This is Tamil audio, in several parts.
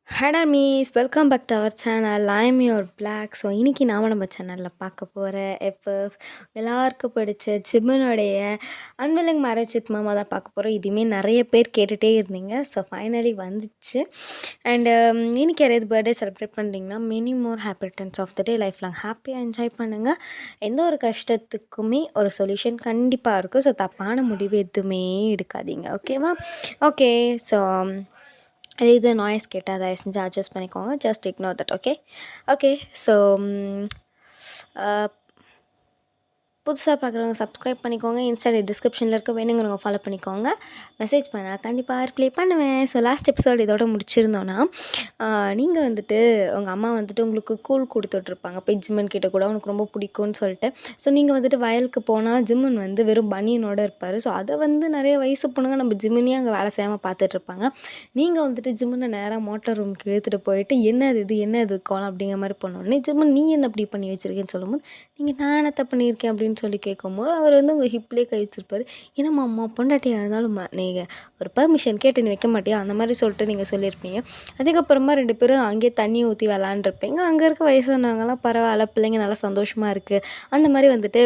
ஹலோ மீஸ் welcome back to our channel. I'm your blog. So இன்றைக்கி நாம் நம்ம சேனலில் பார்க்க போகிற எப்போ எல்லாருக்கும் பிடிச்ச ஜிம்மனுடைய அன்வில்லிங் மேரேஜ் வித் மாமா தான் பார்க்க போகிறோம். இதுவுமே நிறைய பேர் கேட்டுகிட்டே இருந்தீங்க. ஸோ ஃபைனலி வந்துச்சு. அண்டு இன்றைக்கி யாராவது பர்த்டே செலிப்ரேட் பண்ணுறீங்கன்னா many more happy returns of the day. Life long ஹாப்பியாக என்ஜாய் பண்ணுங்கள். எந்த ஒரு கஷ்டத்துக்குமே ஒரு சொல்யூஷன் கண்டிப்பாக இருக்கும். ஸோ தப்பான முடிவு எதுவுமே எடுக்காதீங்க. ஓகேவா? ஓகே. ஸோ இது நாய்ஸ் கேட்டால் தயவு செஞ்சு அட்ஜஸ்ட் பண்ணிக்கோங்க. Just ignore that. Okay okay. So புதுசாக பார்க்குறவங்க சப்ஸ்கிரைப் பண்ணிக்கோங்க. இன்ஸ்டா டிஸ்கிரிப்ஷனில் இருக்க, வேணுங்கிறவங்க ஃபாலோ பண்ணிக்கோங்க. மெசேஜ் பண்ணால் கண்டிப்பாக ரிப்ளை பண்ணுவேன். ஸோ லாஸ்ட் எபிசோட் இதோட முடிச்சிருந்தோன்னா, நீங்கள் வந்துட்டு உங்கள் அம்மா வந்துட்டு உங்களுக்கு கூழ் கொடுத்துட்ருப்பாங்க. போய் ஜிம்மன் கிட்ட கூட உனக்கு ரொம்ப பிடிக்கும்னு சொல்லிட்டு. ஸோ நீங்கள் வந்துட்டு வயலுக்கு போனால் ஜிம்மன் வந்து வெறும் பனியனோடு இருப்பார். ஸோ அதை வந்து நிறைய வயசு பொண்ணுங்க நம்ம ஜிம்மனையும் அங்கே வேலை செய்யாமல் பார்த்துட்ருப்பாங்க. நீங்கள் வந்துட்டு ஜிம்மனை நேராக மோட்டர் ரூமுக்கு இழுத்துட்டு போயிட்டு என்னது இது என்ன இது கோலம் அப்படிங்கிற மாதிரி பண்ணோடனே ஜிம்மன் நீ என்ன அப்படி பண்ணி வச்சுருக்கேன்னு சொல்லும்போது, நீங்கள் நான் என்னத்தை பண்ணியிருக்கேன் அப்படின்னு சொல்லி கேட்கும்போது அவர் வந்து உங்கள் ஹிப்லேயே கை வச்சிருப்பாரு. ஏன்னா அம்மா பொண்டாட்டியாக இருந்தாலும் நீங்கள் ஒரு பர்மிஷன் கேட்டு நீ வைக்க மாட்டியா அந்த மாதிரி சொல்லிட்டு நீங்கள் சொல்லியிருப்பீங்க. அதுக்கப்புறமா 2 பேரும் அங்கேயே தண்ணி ஊற்றி விளாண்டுருப்பீங்க. அங்கே இருக்க வயசானவங்கலாம் பரவாயில்ல, பிள்ளைங்க நல்லா சந்தோஷமாக இருக்குது அந்த மாதிரி வந்துட்டு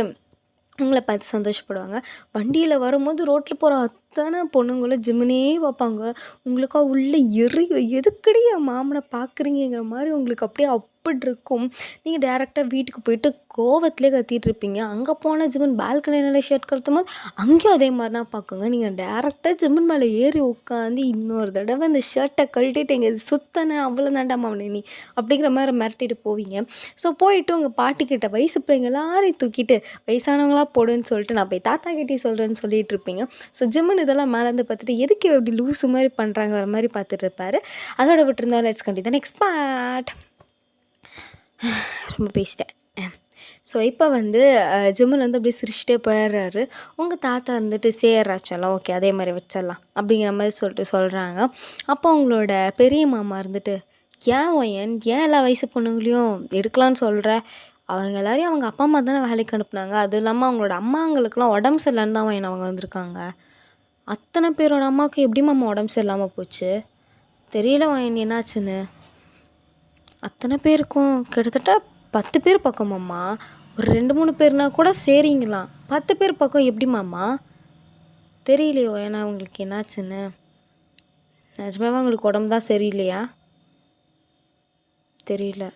உங்களை பார்த்து சந்தோஷப்படுவாங்க. வண்டியில் வரும்போது ரோட்டில் போகிற அத்தனை பொண்ணுங்களும் ஜிம்மனே பார்ப்பாங்க. உங்களுக்கா உள்ள எரியும், எதுக்கடி என் மாமனை பார்க்குறீங்கிற மாதிரி உங்களுக்கு அப்படியே அப்படி இருக்கும். நீங்கள் டேரெக்டாக வீட்டுக்கு போயிட்டு கோவத்திலே கத்திட்டு இருப்பீங்க. அங்கே போனால் ஜிம்மன் பால்கனியில் ஷர்ட் கழுத்தும் போது அங்கேயும் அதே மாதிரி தான் பார்க்குங்க. நீங்கள் டேரெக்டாக ஜிம்மன் மேலே ஏறி உட்காந்து இன்னொரு தடவை அந்த ஷர்ட்டை கழட்டிட்டு இங்கே சுத்தனை அவ்வளோ தாண்டாமா அவனை நீ அப்படிங்கிற மாதிரி மிரட்டிட்டு போவீங்க. ஸோ போயிட்டு உங்கள் பாட்டிக்கிட்ட வயசு பிள்ளைங்க எல்லாரையும் தூக்கிட்டு வயசானவங்களா போடுன்னு சொல்லிட்டு நான் போய் தாத்தா கிட்டே சொல்கிறேன்னு சொல்லிட்டு இருப்பீங்க. ஸோ ஜிம்மன் இதெல்லாம் மேலேருந்து பார்த்துட்டு எதுக்கு இப்படி லூஸு மாதிரி பண்ணுறாங்கிற மாதிரி பார்த்துட்டு இருப்பார். அதோட விட்டுருந்தா லெட்ஸ் கண்டிப்பாக நெக்ஸ்ட் பார்ட். ரொம்ப பேசிட்டேன். ஸோ இப்போ வந்து ஜிம்மன் வந்து அப்படியே சிரிச்சிட்டே போயிடுறாரு. உங்கள் தாத்தா இருந்துட்டு சேர்றாச்செல்லாம் ஓகே அதே மாதிரி வச்சிடலாம் அப்படிங்கிற மாதிரி சொல்லிட்டு சொல்கிறாங்க. அப்போ அவங்களோட பெரிய மாமா இருந்துட்டு ஏன் ஒயன் ஏன் எல்லா வயசு பொண்ணுங்களையும் எடுக்கலான்னு சொல்கிற, அவங்க எல்லாரையும் அவங்க அப்பா அம்மா தானே வேலைக்கு அனுப்புனாங்க. அதுவும் இல்லாமல் அவங்களோட அம்மாங்களுக்கெல்லாம் உடம்பு சரியில்லைன்னு தான் ஒயன் அவங்க வந்திருக்காங்க. அத்தனை பேரோட அம்மாவுக்கு எப்படி மாமா உடம்பு சரியில்லாமல் போச்சு தெரியல ஒயன் என்னாச்சுன்னு. அத்தனை பேருக்கும் கிட்டத்தட்ட 10 பேர் பக்கமாம்மா. ஒரு 2-3 பேர்னா கூட சரிங்களாம். 10 பேர் பக்கம் எப்படி மாமா தெரியலையோ ஏன்னா அவங்களுக்கு என்னாச்சுன்னு. நிஜமாவே அவங்களுக்கு உடம்பு தான் சரியில்லையா தெரியல.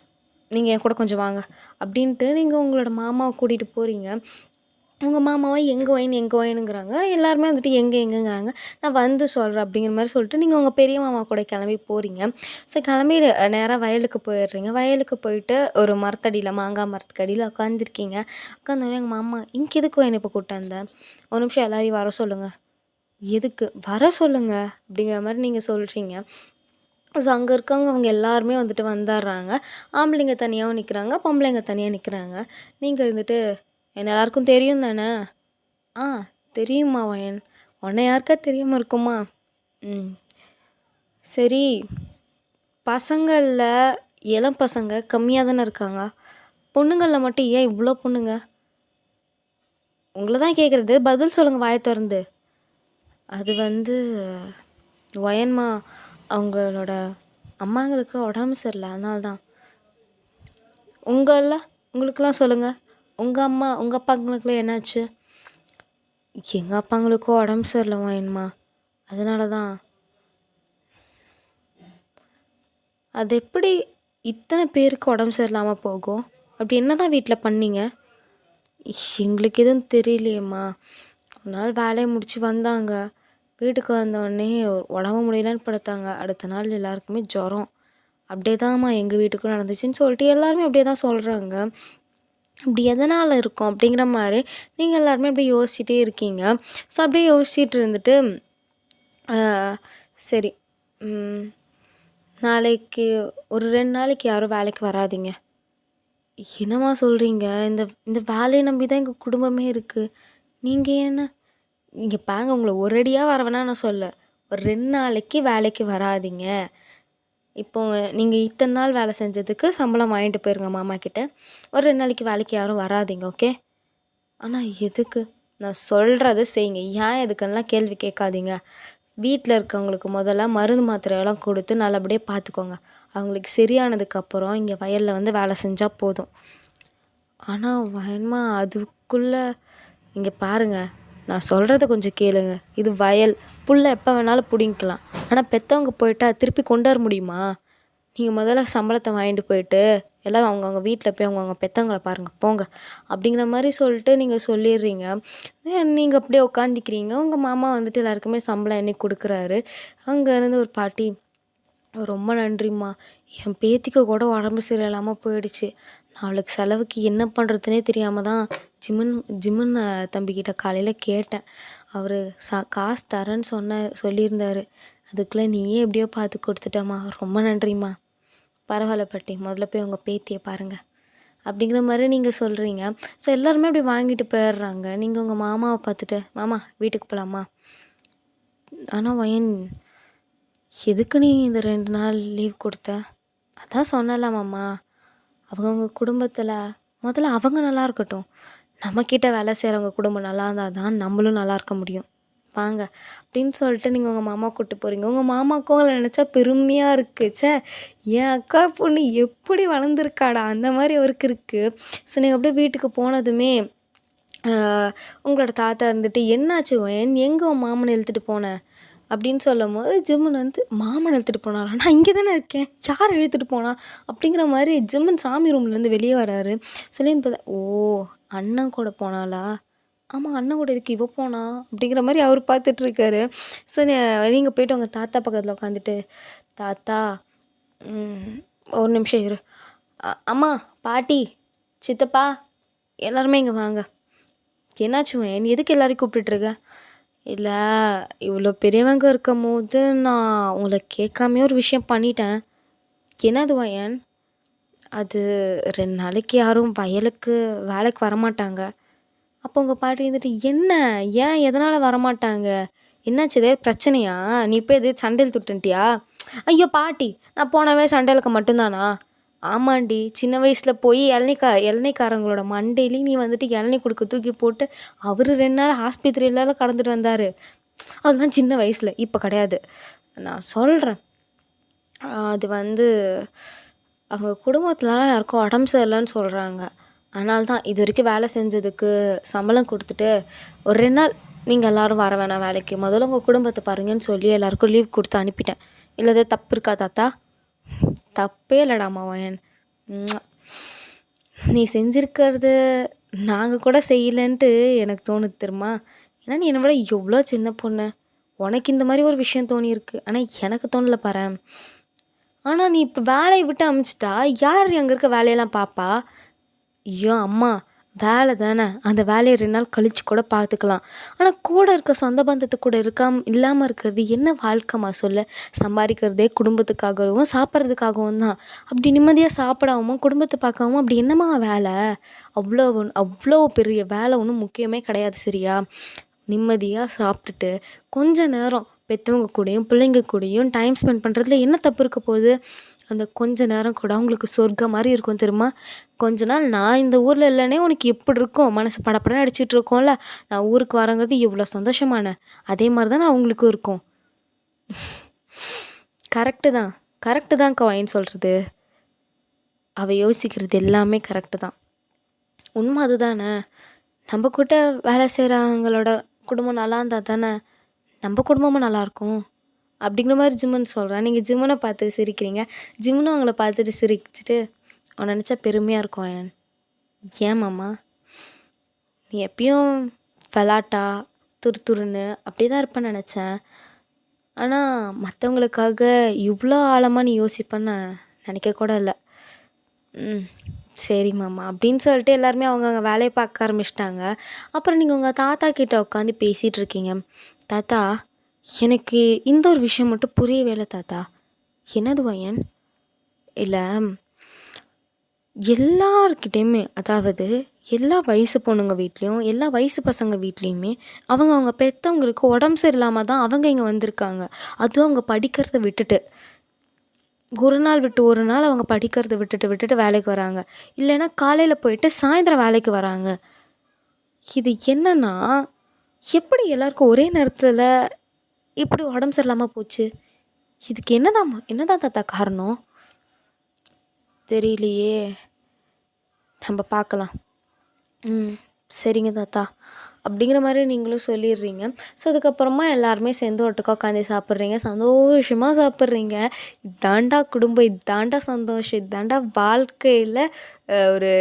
நீங்கள் என் கூட கொஞ்சம் வாங்க அப்படின்ட்டு நீங்கள் உங்களோட மாமாவை கூட்டிகிட்டு போகிறீங்க. உங்கள் மாமாவை எங்கே ஒயினுங்கிறாங்க. எல்லாருமே வந்துட்டு எங்கேங்கிறாங்க. நான் வந்து சொல்கிறேன் அப்படிங்கிற மாதிரி சொல்லிட்டு நீங்கள் உங்கள் பெரிய மாமா கூட கிளம்பி போகிறீங்க. ஸோ கிளம்பி நேராக வயலுக்கு போயிடுறீங்க. வயலுக்கு போயிட்டு ஒரு மரத்தடியில் மாங்காய் மரத்துக்கு அடியில் உட்காந்துருக்கீங்க. உட்காந்தோடனே எங்கள் மாமா இங்கே எதுக்கு ஒயின் இப்போ கூட்டாந்தேன், ஒரு நிமிஷம் எல்லாரையும் வர சொல்லுங்கள். எதுக்கு வர சொல்லுங்கள் அப்படிங்கிற மாதிரி நீங்கள் சொல்கிறீங்க. ஸோ அங்கே இருக்கவங்க அவங்க எல்லாருமே வந்துட்டு வந்துடுறாங்க. ஆம்பளைங்க தனியாகவும் நிற்கிறாங்க, பொம்பளைங்க தனியாக நிற்கிறாங்க. நீங்கள் வந்துட்டு என்ன எல்லாருக்கும் தெரியும் தானே? ஆ தெரியுமா வயன், உன்னை யாருக்கா தெரியாமல் இருக்குமா? சரி, பசங்களில் இளம் பசங்க கம்மியாக தானே இருக்காங்க, பொண்ணுங்களில் மட்டும் ஏன் இவ்வளோ பொண்ணுங்க? உங்களை தான் கேட்குறது, பதில் சொல்லுங்கள் வாயை திறந்து. அது வந்து வயன்மா அவங்களோட அம்மாங்களுக்கு உடம்பு சரியில்லை அதனால தான். உங்களுக்கெல்லாம் சொல்லுங்கள், உங்கள் அம்மா உங்கள் அப்பாங்களுக்குலாம் என்னாச்சு? எங்கள் அப்பாங்களுக்கும் உடம்பு சரியில்லை வயன்மா அதனால தான். அது எப்படி இத்தனை பேருக்கு உடம்பு சரியில்லாமல் போகும்? அப்படி என்ன தான் வீட்டில் பண்ணீங்க? எங்களுக்கு எதுவும் தெரியலையேம்மா. ஒரு நாள் வேலையை முடித்து வந்தாங்க. வீட்டுக்கு வந்தோடனே உடம்பு முடியலன்னு படுத்தாங்க. அடுத்த நாள் எல்லாருக்குமே ஜுரம். அப்படியே தான்மா எங்கள் வீட்டுக்கும் நடந்துச்சுன்னு சொல்லிட்டு எல்லாருமே அப்படியே தான் சொல்கிறாங்க. இப்படி எதனால் இருக்கும் அப்படிங்கிற மாதிரி நீங்கள் எல்லாருமே அப்படியே யோசிச்சுட்டே இருக்கீங்க. ஸோ அப்படியே யோசிச்சுட்டு இருந்துட்டு சரி நாளைக்கு ஒரு 2 நாளைக்கு யாரும் வேலைக்கு வராதீங்க. என்னம்மா சொல்கிறீங்க? இந்த வேலையை நம்பி தான் எங்கள் குடும்பமே இருக்குது. நீங்கள் என்ன இங்கே பாருங்க, உங்களை ஒரேடியாக வர வேணா நான் சொல்ல, ஒரு 2 நாளைக்கு வேலைக்கு வராதீங்க. இப்போ நீங்கள் இத்தனை நாள் வேலை செஞ்சதுக்கு சம்பளம் வாங்கிட்டு போயிருங்க மாமா கிட்ட. ஒரு 2 நாளைக்கு வேலைக்கு யாரும் வராதீங்க ஓகே? ஆனால் எதுக்கு? நான் சொல்கிறத செய்யுங்க, ஏன் எதுக்குன்னெலாம் கேள்வி கேட்காதீங்க. வீட்டில் இருக்கவங்களுக்கு முதல்ல மருந்து மாத்திரையெல்லாம் கொடுத்து நல்லபடியாக பார்த்துக்கோங்க. அவங்களுக்கு சரியானதுக்கப்புறம் இங்கே வயலில் வந்து வேலை செஞ்சால் போதும். ஆனால் வயன்மா அதுக்குள்ளே இங்கே பாருங்க, நான் சொல்கிறத கொஞ்சம் கேளுங்க. இது வயல், புல்லை எப்போ வேணாலும் பிடிங்கிக்கலாம். ஆனால் பெற்றவங்க போயிட்டா திருப்பி கொண்டு வர முடியுமா? நீங்கள் முதல்ல சம்பளத்தை வாங்கிட்டு போயிட்டு எல்லாம் அவங்கவுங்க வீட்டில் போய் அவங்கவுங்க பெற்றவங்கள பாருங்கள் போங்க அப்படிங்கிற மாதிரி சொல்லிட்டு நீங்கள் சொல்லிடுறீங்க. நீங்கள் அப்படியே உட்காந்துக்கிறீங்க. உங்கள் மாமா வந்துட்டு எல்லாருக்குமே சம்பளம் என்னைக்கு கொடுக்குறாரு. அங்கேருந்து ஒரு பாட்டி, ரொம்ப நன்றிம்மா, என் பேத்திக்கு கூட உடம்பு சரியில்லாமல் போயிடுச்சு. நாளைக்கு செலவுக்கு என்ன பண்ணுறதுனே தெரியாமல் தான் ஜிம்மன் தம்பிக்கிட்ட காலையில் கேட்டேன். அவர் காசு தரேன்னு சொல்லியிருந்தாரு. அதுக்குள்ளே நீயே எப்படியோ பார்த்து கொடுத்துட்டம்மா, ரொம்ப நன்றிம்மா. பரவாயில்ல பாட்டி, முதல்ல போய் உங்கள் பேத்தியை பாருங்கள் அப்படிங்கிற மாதிரி நீங்கள் சொல்கிறீங்க. ஸோ எல்லாருமே அப்படி வாங்கிட்டு போயிடுறாங்க. நீங்கள் உங்கள் மாமாவை பார்த்துட்டு, மாமா வீட்டுக்கு போகலாமா? ஆனால் வயன், எதுக்கு நீ இந்த 2 நாள் லீவ் கொடுத்த? அதான் சொன்னல மாமா, அவங்கவுங்க குடும்பத்தில் முதல்ல அவங்க நல்லா இருக்கட்டும். நம்மக்கிட்ட வேலை செய்கிறவங்க குடும்பம் நல்லா இருந்தால் தான் நம்மளும் நல்லா இருக்க முடியும். வாங்க அப்படின்னு சொல்லிட்டு நீங்கள் உங்கள் மாமா கூப்பிட்டு போகிறீங்க. உங்கள் மாமாவுக்கும் உங்களை நினச்சா பெருமையாக இருக்குது. என் அக்கா பொண்ணு எப்படி வளர்ந்துருக்காடா அந்த மாதிரி அவருக்கு இருக்குது. ஸோ நீங்கள் அப்படியே வீட்டுக்கு போனதுமே உங்களோட தாத்தா இருந்துட்டு, என்னாச்சு வயன், எங்கே உன் மாமனை இழுத்துட்டு போனேன் அப்படின்னு சொல்லும் போது, ஜிம்மன் வந்து, மாமன் இழுத்துட்டு போனாரா? நான் இங்கே தானே இருக்கேன், யார் இழுத்துட்டு போனா அப்படிங்கிற மாதிரி ஜிம்மன் சாமி ரூம்லேருந்து வெளியே வராரு. சொல்லின்னு பார்த்தா, ஓ அண்ணன் கூட போனாளா? ஆமாம், அண்ணன் கூட இதுக்கு இவ போனா அப்படிங்கிற மாதிரி அவர் பார்த்துட்ருக்காரு. ஸோ நீங்கள் போய்ட்டு உங்கள் தாத்தா பக்கத்தில் உட்காந்துட்டு, தாத்தா ஒரு நிமிஷம் இரு, அம்மா, பாட்டி, சித்தப்பா எல்லாருமே இங்கே வாங்க. என்னாச்சு வயன், எதுக்கு எல்லாரையும் கூப்பிட்டுட்ருக்க? இல்லை, இவ்வளோ பெரியவங்க இருக்கும் போது நான் உங்களை கேட்காமே ஒரு விஷயம் பண்ணிட்டேன். என்னது வயன்? அது 2 நாளைக்கு யாரும் வயலுக்கு வேலைக்கு வரமாட்டாங்க. அப்போ உங்கள் பாட்டி வந்துட்டு, என்ன, ஏன், எதனால் வரமாட்டாங்க? என்னாச்சு, எதாவது பிரச்சனையா? நீ போய் எதாவது சண்டையில் துட்டுன்ட்டியா? ஐயோ பாட்டி, நான் போனவே சண்டையிலுக்கு மட்டும்தானா? ஆமாண்டி, சின்ன வயசில் போய் இளநிக்காரங்களோட மண்டையிலையும் நீ வந்துட்டு இளநீ கொடுக்க தூக்கி போட்டு அவர் 2 நாள் ஆஸ்பத்திரியில கடந்துட்டு வந்தார். அதுதான் சின்ன வயசில், இப்போ கிடையாது. நான் சொல்கிறேன், அது வந்து அவங்க குடும்பத்துலலாம் யாருக்கும் உடம்பு சரியில்லைன்னு சொல்கிறாங்க. அதனால தான் இது வரைக்கும் வேலை செஞ்சதுக்கு சம்பளம் கொடுத்துட்டு ஒரு 2 நாள் நீங்கள் எல்லோரும் வர வேணாம் வேலைக்கு, முதல்ல உங்கள் குடும்பத்தை பாருங்கன்னு சொல்லி எல்லாருக்கும் லீவ் கொடுத்து அனுப்பிட்டேன். இல்லை அது தப்பு இருக்கா தாத்தா? தப்பே இல்லைடா மாவன், நீ செஞ்சுருக்கிறது நாங்கள் கூட செய்யலைன்ட்டு எனக்கு தோணுது தெரியுமா? ஏன்னா நீ என்னை விட எவ்வளோ சின்ன பொண்ணு, உனக்கு இந்த மாதிரி ஒரு விஷயம் தோணியிருக்கு, ஆனால் எனக்கு தோணலை பாரு. ஆனால் நீ இப்போ வேலையை விட்டு அமுச்சிட்டா யார் அங்கே இருக்க வேலையெல்லாம் பாப்பா? ஐயோ அம்மா, வேலை தானே, அந்த வேலையை 2 நாள் கழித்து கூட பார்த்துக்கலாம். ஆனால் கூட இருக்க சொந்த பந்தத்து கூட இல்லாமல் இருக்கிறது என்ன வாழ்க்கைமா சொல்லு? சம்பாதிக்கிறதே குடும்பத்துக்காகவும் சாப்பிட்றதுக்காகவும் தான். அப்படி நிம்மதியாக சாப்பிடாம குடும்பத்தை பார்க்காம அப்படி என்னம்மா வேலை? அவ்வளோ பெரிய வேலை ஒன்றும் முக்கியமே கிடையாது சரியா? நிம்மதியாக சாப்பிட்டுட்டு கொஞ்ச நேரம் பெற்றவங்க கூடயும் பிள்ளைங்க கூடயும் டைம் ஸ்பெண்ட் பண்ணுறதுல என்ன தப்பு இருக்க போகுது? அந்த கொஞ்ச நேரம் கூட அவங்களுக்கு சொர்க்கம் மாதிரி இருக்கும் தெரியுமா? கொஞ்ச நாள் நான் இந்த ஊரில் இல்லைன்னே உனக்கு எப்படி இருக்கும்? மனசு படப்படன்னு அடிச்சிட்டு இருக்கோம்ல, நான் ஊருக்கு வரங்கிறது எவ்வளோ சந்தோஷமான, அதே மாதிரி தான் அவங்களுக்கும் இருக்கும். கரெக்டு தான் கவாயின்னு சொல்கிறது. அவள் யோசிக்கிறது எல்லாமே கரெக்டு தான், உண்மை அதுதானே. நம்ம கூட வேலை செய்கிறவங்களோட குடும்பம் நல்லா இருந்தால் தானே நம்ம குடும்பமும் நல்லாயிருக்கும் அப்படிங்கிற மாதிரி ஜிம்மன் சொல்கிறேன். நீங்கள் ஜிம்மனை பார்த்து சிரிக்கிறீங்க. ஜிம்மனும் அவங்கள பார்த்துட்டு சிரிச்சுட்டு, அவனை நினச்சா பெருமையாக இருக்கும். ஏன் மாமா, நீ எப்பயும் விளாட்டா துருன்னு அப்படி தான் இருப்பேன்னு நினச்சேன். ஆனால் மற்றவங்களுக்காக இவ்வளோ ஆழமாக நீ யோசிப்பேன்னு நினைக்க கூட இல்லை. சரி மாமா அப்படின்னு சொல்லிட்டு எல்லாருமே அவங்க வேலையை பார்க்க ஆரம்பிச்சிட்டாங்க. அப்புறம் நீங்கள் உங்கள் தாத்தா கிட்ட உட்காந்து பேசிகிட்டு இருக்கீங்க. தாத்தா, எனக்கு இந்த ஒரு விஷயம் மட்டும் புரியவே இல்லை தாத்தா. என்னது வயன்? இல்லை, எல்லார்கிட்டையுமே, அதாவது எல்லா வயசு பொண்ணுங்க வீட்லேயும் எல்லா வயசு பசங்க வீட்லேயுமே அவங்க பெற்றவங்களுக்கு உடம்பு சரியில்லாமல் தான் அவங்க இங்கே வந்திருக்காங்க. அதுவும் அவங்க படிக்கிறத விட்டுட்டு ஒரு நாள் விட்டு ஒரு நாள் அவங்க படிக்கிறத விட்டுட்டு வேலைக்கு வராங்க. இல்லைன்னா காலையில் போயிட்டு சாயந்தரம் வேலைக்கு வராங்க. இது என்னன்னா, எப்படி எல்லாருக்கும் ஒரே நேரத்தில் இப்படி உடம்பு சரியில்லாமல் போச்சு? இதுக்கு என்னதான் தாத்தா காரணம்? தெரியலையே, நம்ம பார்க்கலாம். சரிங்க தாத்தா அப்படிங்கிற மாதிரி நீங்களும் சொல்லிடுறீங்க. ஸோ அதுக்கப்புறமா எல்லாருமே சேர்ந்து ஒட்டுக்கா உட்காந்து சாப்பிட்றீங்க, சந்தோஷமாக சாப்பிட்றீங்க. இதாண்டா குடும்பம், இதாண்டா சந்தோஷம், இதாண்டா வாழ்க்கையில் ஒரு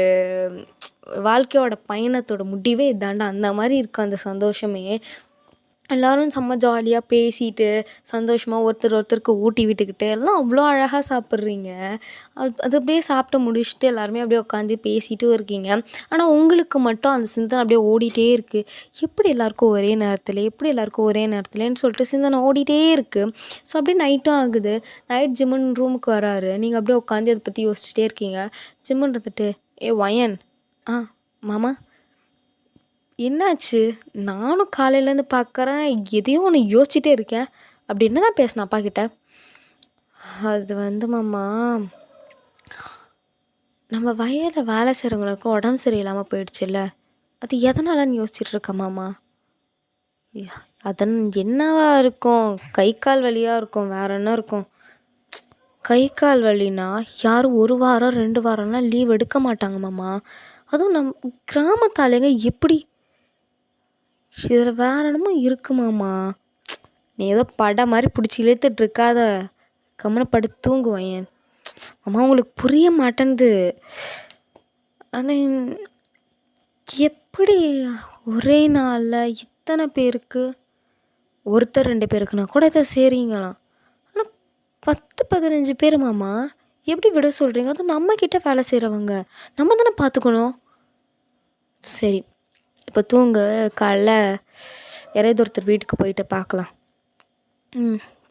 வாழ்க்கையோட பயணத்தோட முடிவே இதாண்டா, அந்த மாதிரி இருக்கும் அந்த சந்தோஷமே. எல்லோரும் செம்ம ஜாலியாக பேசிட்டு சந்தோஷமாக ஒருத்தருக்கு ஊட்டி விட்டுக்கிட்டு எல்லாம் அவ்வளோ அழகாக சாப்பிட்றீங்க. அது அப்படியே சாப்பிட்டு முடிச்சுட்டு எல்லாருமே அப்படியே உட்காந்து பேசிட்டும் இருக்கீங்க. ஆனால் உங்களுக்கு மட்டும் அந்த சிந்தனை அப்படியே ஓடிட்டே இருக்குது. எப்படி எல்லாருக்கும் ஒரே நேரத்துலன்னு சொல்லிட்டு சிந்தனை ஓடிட்டே இருக்குது. ஸோ அப்படியே நைட்டும் ஆகுது. நைட் ஜிம்முன்னு ரூமுக்கு வராரு. நீங்கள் அப்படியே உட்காந்து அதை பற்றி யோசிச்சுட்டே இருக்கீங்க. ஜிம்முன்னு இருந்துட்டு, வயன் மாமா என்னாச்சு? நானும் காலையிலேருந்து பார்க்குறேன், எதையோ ஒன்று யோசிச்சுட்டே இருக்கேன். அப்படி என்ன தான் பேசினேன் அப்பா கிட்ட? அது மாமா, நம்ம வயலில் வேலை செய்கிறவங்களுக்கு உடம்பு சரியில்லாமல் போயிடுச்சுல்ல, அது எதனாலன்னு யோசிச்சுட்டு இருக்கேன் மாமா. அதன் என்னவா இருக்கும்? கை கால் வலியாக இருக்கும், வேற என்ன இருக்கும்? கை கால் வலினா யாரும் 1 வாரம் 2 வாரம்லாம் லீவ் எடுக்க மாட்டாங்க மாமா. அதுவும் கிராமத்தாலேங்க எப்படி? இதில் வேற என்னமோ இருக்குமாம்மா. நீ ஏதோ படம் மாதிரி பிடிச்சி இழுத்துட்டு இருக்காத, கம்முன்னு படுத்து தூங்குவேன். அம்மா உங்களுக்கு புரிய மாட்டேன்து. ஆனால் எப்படி ஒரே நாளில் இத்தனை பேருக்கு, ஒருத்தர் 2 பேருக்குன்னா கூட இதை சரிங்களாம். ஆனால் 10-15 பேர் மாமா எப்படி விட சொல்கிறீங்க? அதுவும் நம்மக்கிட்ட வேலை செய்கிறவங்க, நம்ம தானே பார்த்துக்கணும். சரி, இப்போ தூங்க, காலைல யாராவது ஒருத்தர் வீட்டுக்கு போயிட்டு பார்க்கலாம்.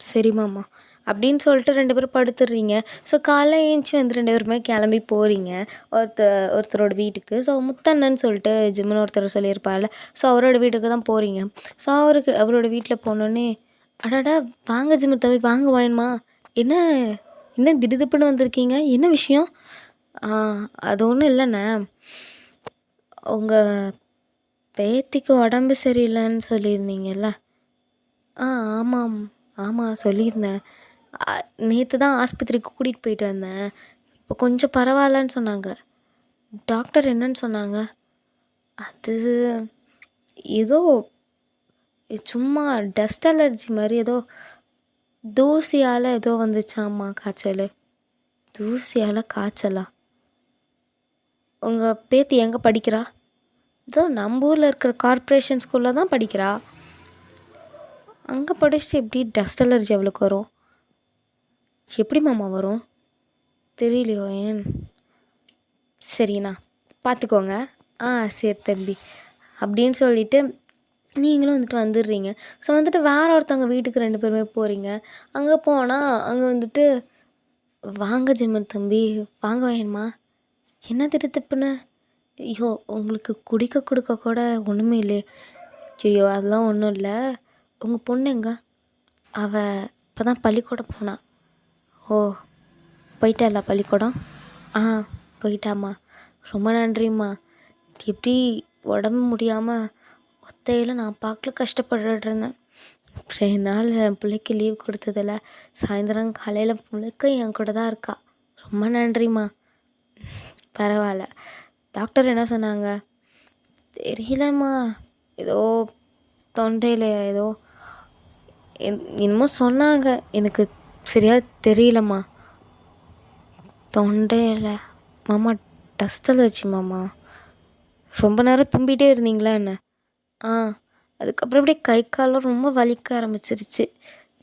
சரி மாமா அப்படின்னு சொல்லிட்டு 2 பேரும் படுத்துடுறீங்க. ஸோ காலைல ஏஞ்சி வந்து 2 பேருமே கிளம்பி போகிறீங்க ஒருத்தரோட வீட்டுக்கு. ஸோ முத்தண்ணன்னு சொல்லிட்டு ஜிம்முன்னு ஒருத்தர் சொல்லியிருப்பார்ல, ஸோ அவரோட வீட்டுக்கு தான் போகிறீங்க. ஸோ அவரோட வீட்டில் போனோடனே, அடாடா வாங்க ஜிம்மு தம்பி, வாங்க வாயன்மா, என்ன திடுதிப்புன்னு வந்திருக்கீங்க, என்ன விஷயம்? அது ஒன்றும் இல்லைண்ணே, உங்கள் பேத்திக்கு உடம்பு சரியில்லைன்னு சொல்லியிருந்தீங்கல்ல? ஆமாம் சொல்லியிருந்தேன். நேற்று தான் ஆஸ்பத்திரிக்கு கூட்டிகிட்டு போயிட்டு வந்தேன். இப்போ கொஞ்சம் பரவாயில்லன்னு சொன்னாங்க. டாக்டர் என்னன்னு சொன்னாங்க? அது ஏதோ சும்மா டஸ்ட் அலர்ஜி மாதிரி, ஏதோ தூசியால் ஏதோ வந்துச்சாம்மா காய்ச்சல். தூசியால் காய்ச்சலா? உங்கள் பேத்தி எங்கே படிக்கிறா? இதோ நம்ம ஊரில் இருக்கிற கார்ப்பரேஷன் ஸ்கூலில் தான் படிக்கிறா. அங்கே படிச்சுட்டு எப்படி டஸ்ட் அலர்ஜி அவளுக்கு வரும்? எப்படி மாமா வரும்? தெரியலையோ ஏன்? சரிண்ணா பார்த்துக்கோங்க. சரி தம்பி அப்படின்னு சொல்லிவிட்டு நீங்களும் வந்துடுறீங்க. ஸோ வேறு ஒருத்தவங்க வீட்டுக்கு 2 பேருமே போகிறீங்க. அங்கே போனால் அங்கே வாங்க ஜிம்மன் தம்பி, வாங்க வேணுமா, என்ன திடுப்புன்னு? ஐயோ உங்களுக்கு குடிக்க கொடுக்க கூட ஒன்றுமே இல்லையே? ஐயோ அதெல்லாம் ஒன்றும் இல்லை. உங்கள் பொண்ணு எங்க? அவள் இப்போ தான் பள்ளிக்கூடம் போனா. ஓ போயிட்டாளா பள்ளிக்கூடம்? போயிட்டாம்மா. ரொம்ப நன்றிம்மா. எப்படி உடம்பு முடியாமல் ஒத்தையில் நான் பார்க்கல கஷ்டப்பட்டுட்டு இருந்தேன். 2 நாள் என் பிள்ளைக்கு லீவ் கொடுத்ததில்ல, சாயந்தரம் காலையில் முழுக்க என் கூட தான் இருக்கா. ரொம்ப நன்றிம்மா. பரவாயில்ல. டாக்டர் என்ன சொன்னாங்க? தெரியலம்மா, ஏதோ தொண்டையில் ஏதோ என்னமோ சொன்னாங்க, எனக்கு சரியாக தெரியலம்மா. தொண்டையில் மாமா டஸ்ட் அலர்ஜி மாமா. ரொம்ப நேரம் தும்பிகிட்டே இருந்தீங்களா என்ன? அதுக்கப்புறம் அப்படியே கை காலம் ரொம்ப வலிக்க ஆரம்பிச்சிருச்சு.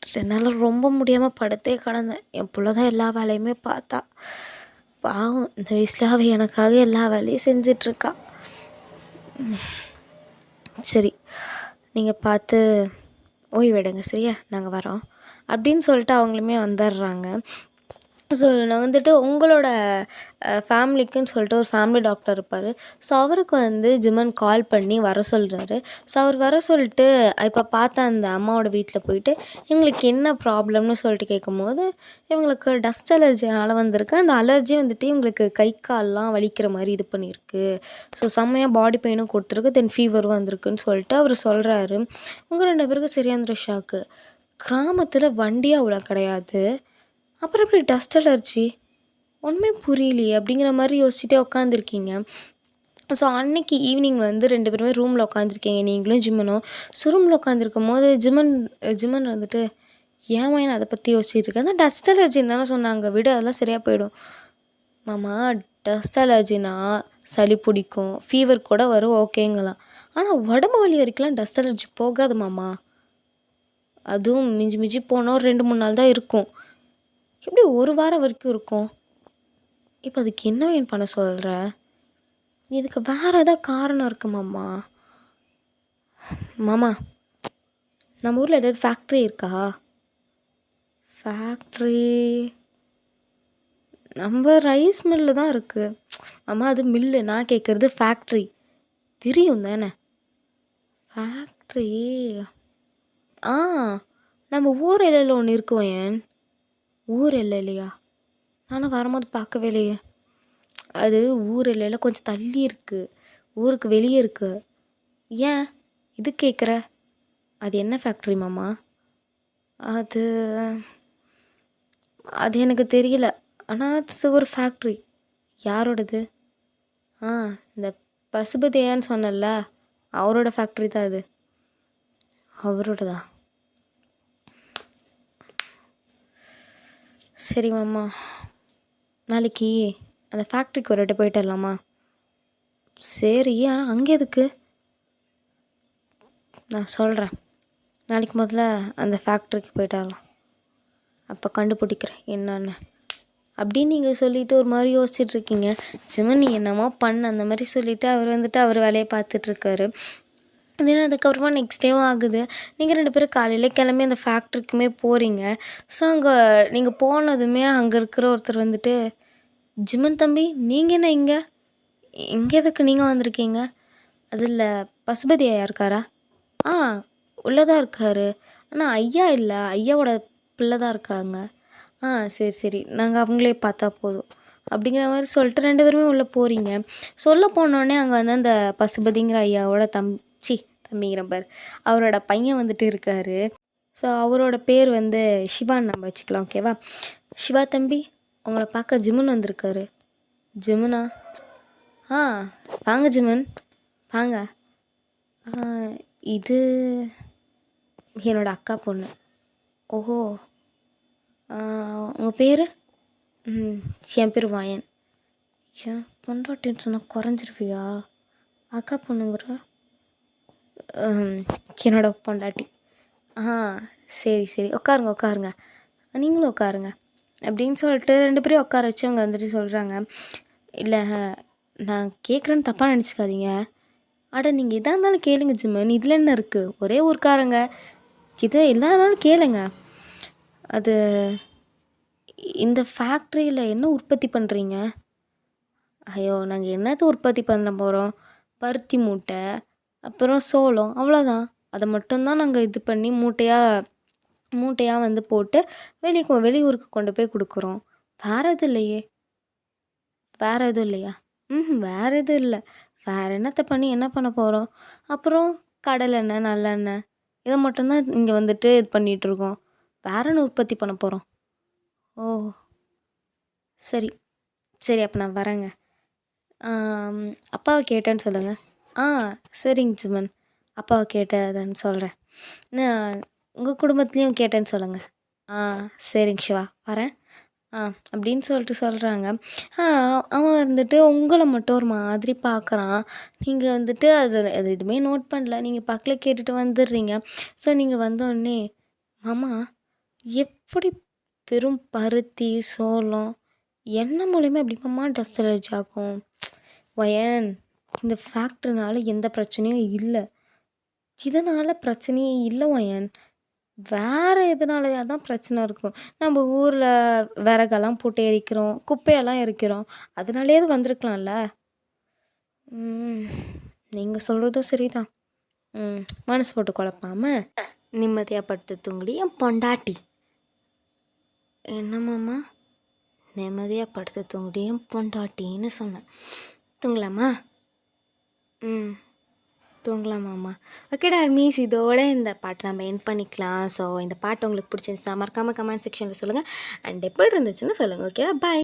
2 நாள் ரொம்ப முடியாமல் படுத்தே கிடந்தேன். என் பிள்ளை தான் எல்லா வேலையுமே பார்த்தா. பாவம், இந்த வயசில் அவள் எனக்காக எல்லா வேலையும் செஞ்சிட்ருக்கா. சரி நீங்கள் பார்த்து ஓய்வெடுங்க, சரியா, நாங்கள் வரோம் அப்படின்னு சொல்லிட்டு அவங்களுமே வந்துடுறாங்க. ஸோ நான் உங்களோட ஃபேமிலிக்குன்னு சொல்லிட்டு ஒரு ஃபேமிலி டாக்டர் இருப்பார். ஸோ அவருக்கு ஜிம்மன் கால் பண்ணி வர சொல்கிறாரு. ஸோ அவர் வர சொல்லிட்டு இப்போ பார்த்த அந்த அம்மாவோட வீட்டில் போயிட்டு இவங்களுக்கு என்ன ப்ராப்ளம்னு சொல்லிட்டு கேட்கும்போது, இவங்களுக்கு டஸ்ட் அலர்ஜினால் வந்திருக்கு. அந்த அலர்ஜி இவங்களுக்கு கை கால்லாம் வலிக்கிற மாதிரி இது பண்ணியிருக்கு. ஸோ செம்மையாக பாடி பெயினும் கொடுத்துருக்கு, தென் ஃபீவரும் வந்திருக்குன்னு சொல்லிட்டு அவர் சொல்கிறாரு. உங்கள் 2 பேருக்கு சரியான ஷாக்கு. கிராமத்தில் வண்டியே அவ்வளோ கிடையாது. அப்புறம் எப்படி டஸ்ட் அலர்ஜி? ஒன்றுமே புரியலையே அப்படிங்கிற மாதிரி யோசிச்சுட்டே உட்காந்துருக்கீங்க. ஸோ அன்னைக்கு ஈவினிங் வந்து 2 பேருமே ரூமில் உட்காந்துருக்கீங்க, நீங்களும் ஜிம்மனும். ஸோ ரூமில் உட்காந்துருக்கும்போது ஜிம்மன் வந்துட்டு, ஏன் நான் அதை பற்றி யோசிச்சுட்டு இருக்கேன், அதான் டஸ்ட் அலர்ஜின்னு தானே சொன்னாங்க, விடு அதெல்லாம் சரியாக போயிடும். மாமா, டஸ்ட் அலர்ஜினா சளி பிடிக்கும், ஃபீவர் கூட வரும், ஓகேங்களாம். ஆனால் உடம்பு வலி வரைக்கும்லாம் டஸ்ட் அலர்ஜி போகாது மாமா. அதுவும் மிஞ்சி மிஞ்சி போனால் 2-3 நாள் தான் இருக்கும். எப்படி 1 வாரம் வரைக்கும் இருக்கும்? இப்போ அதுக்கு என்ன வேணும் பண்ண சொல்கிற? இதுக்கு வேறு ஏதாவது காரணம் இருக்கு மாமா. மாமா, நம்ம ஊரில் ஏதாவது ஃபேக்ட்ரி இருக்கா? ஃபேக்ட்ரி நம்ம ரைஸ் மில்லு தான் இருக்குது மாமா. அது மில்லு, நான் கேட்குறது ஃபேக்ட்ரி. தெரியும் தானே ஃபேக்ட்ரி? ஆ, நம்ம ஊர் எல்லையில் ஒன்று இருக்குவோம். ஏன் ஊர் எல்லையிலையா? நானும் வரும்போது பார்க்கவே இல்லையே. அது ஊர் எல்லையில் கொஞ்சம் தள்ளி இருக்குது, ஊருக்கு வெளியே இருக்குது. ஏன் இது கேட்குற? அது என்ன ஃபேக்ட்ரி மாமா? அது அது எனக்கு தெரியல. ஆனால் அது ஒரு ஃபேக்ட்ரி. யாரோடது? இந்த பசுபதியான்னு சொன்னல, அவரோட ஃபேக்ட்ரி தான் அது. அவரோடதா? சரி மாமா, நாளைக்கு அந்த ஃபேக்ட்ரிக்கு ஒரு வாட்டி போயிட்டு வரலாமா? சரி, ஆனால் அங்கே எதுக்கு? நான் சொல்கிறேன். நாளைக்கு முதல்ல அந்த ஃபேக்ட்ரிக்கு போயிட்டு வரலாம், அப்போ கண்டுபிடிக்கிறேன் என்னன்னு அப்படின்னு நீங்கள் சொல்லிவிட்டு ஒரு மாதிரி யோசிச்சுட்ருக்கீங்க. ஜிம்மன், நீ என்னமோ பண்ண அந்த மாதிரி சொல்லிவிட்டு அவர் வந்துட்டு அவர் வேலையை பார்த்துட்ருக்காரு. தென் அதுக்கப்புறமா நெக்ஸ்ட் டேவும் ஆகுது. நீங்கள் 2 பேரும் காலையில் கிளம்பி அந்த ஃபேக்ட்ரிக்குமே போகிறீங்க. ஸோ அங்கே நீங்கள் போனதுமே அங்கே இருக்கிற ஒருத்தர் வந்துட்டு, ஜிம்மன் தம்பி, நீங்கள் என்ன இங்கே? இங்கே எதுக்கு நீங்கள் வந்திருக்கீங்க? அது இல்லை, பசுபதி ஐயா இருக்காரா? உள்ளதான் இருக்கார். ஆனால் ஐயா இல்லை, ஐயாவோட பிள்ளை தான் இருக்காங்க. சரி சரி, நாங்கள் அவங்களே பார்த்தா போதும் அப்படிங்கிற மாதிரி சொல்லிட்டு 2 பேருமே உள்ளே போகிறீங்க. சொல்ல போனோடனே அங்கே வந்து அந்த பசுபதிங்கிற ஐயாவோட தம்பிங்கிற பார், அவரோட பையன் வந்துட்டு இருக்கார். ஸோ அவரோட பேர் வந்து சிவான்னு நம்ம வச்சுக்கலாம், ஓகேவா? சிவா தம்பி, உங்களை பார்க்க ஜிம்மன் வந்திருக்காரு. ஜிம்மனா? வாங்க ஜிம்மன், வாங்க. இது என்னோடய அக்கா பொண்ணு. ஓஹோ, உங்கள் பேர்? என் பேர் வாயன். ஏன் பொண்டாட்டின்னு சொன்னால் குறைஞ்சிருவியா? அக்கா பொண்ணுங்கிற? என்னோட பொண்டாட்டி. சரி சரி, உட்காருங்க, நீங்களும் உட்காருங்க அப்படின்னு சொல்லிட்டு 2 பேரையும் உட்கார வச்சு அவங்க வந்துட்டு சொல்கிறாங்க, இல்லை நான் கேட்குறேன்னு தப்பாக நினச்சிக்காதீங்க. நீங்கள் எதாக இருந்தாலும் கேளுங்க ஜிம்மன், இதில் என்ன இருக்குது, ஒரே ஊர்க்காரங்க, இதை எதாக இருந்தாலும் கேளுங்க. அது இந்த ஃபேக்ட்ரியில் என்ன உற்பத்தி பண்ணுறீங்க? ஐயோ, நாங்கள் என்னத்தை உற்பத்தி பண்ண போகிறோம்? பருத்தி மூட்டை, அப்புறம் சோளம், அவ்வளோதான். அதை மட்டும்தான் நாங்கள் இது பண்ணி மூட்டையாக வந்து போட்டு வெளியூருக்கு கொண்டு போய் கொடுக்குறோம். வேறு எதுவும் இல்லையே? வேறு எதுவும் இல்லையா? வேறு எதுவும் இல்லை. வேறு என்னத்தை பண்ணி என்ன பண்ண போகிறோம்? அப்புறம் கடலெண்ணெய், நல்லெண்ணெய், இதை மட்டும்தான் இங்கே வந்துட்டு இது பண்ணிகிட்ருக்கோம். வேற என்ன உற்பத்தி பண்ண போகிறோம்? ஓ, சரி சரி, அப்போ நான் வரேங்க. அப்பாவை கேட்டேன்னு சொல்லுங்கள். சரிங்க ஜிம்மன், அப்பாவை கேட்டதுன்னு சொல்கிறேன். உங்கள் குடும்பத்துலேயும் கேட்டேன்னு சொல்லுங்கள். சரிங்க சிவா, வரேன் அப்படின்னு சொல்லிட்டு சொல்கிறாங்க. அவன் வந்துட்டு உங்களை மட்டும் ஒரு மாதிரி பார்க்குறான். நீங்கள் வந்துட்டு அது எதுவுமே நோட் பண்ணல, நீங்கள் பக்கத்தில் கேட்டுட்டு வந்துடுறீங்க. ஸோ நீங்கள் வந்தோடனே, மாமா எப்படி வெறும் பருத்தி சோளம் என்ன மூலியமாக எப்படி மாமா டஸ்ட் அலர்ஜி ஆகும்? வயன், இந்த ஃபேக்ட்ரினால எந்த பிரச்சனையும் இல்லை, இதனால் பிரச்சனையே இல்லை வயன். வேறு எதனாலயா தான் பிரச்சனை இருக்கும்? நம்ம ஊரில் விறகெல்லாம் போட்டு எரிக்கிறோம், குப்பையெல்லாம் எரிக்கிறோம், அதனாலேயே அது வந்திருக்கலாம்ல. நீங்கள் சொல்கிறதும் சரிதான். மனசு போட்டு குழப்பாம நிம்மதியாக படுத்து தூங்குடி என் பொண்டாட்டி. என்ன மாமா? நிம்மதியாக படுத்து தூங்குடி என் பொண்டாட்டின்னு சொன்னேன். தூங்கலாமா? தூங்கலாமாம்மா. ஓகேடா ஹர்மீஸ், இதோட இந்த பாட்ட நம்ம எண்ட் பண்ணிக்கலாம். ஸோ இந்த பாட்டு உங்களுக்கு பிடிச்சிருந்துச்சா மறக்காம கமெண்ட் செக்ஷன்ல சொல்லுங்க. அண்ட் எப்படி இருந்துச்சுன்னு சொல்லுங்க. ஓகேவா? பாய்.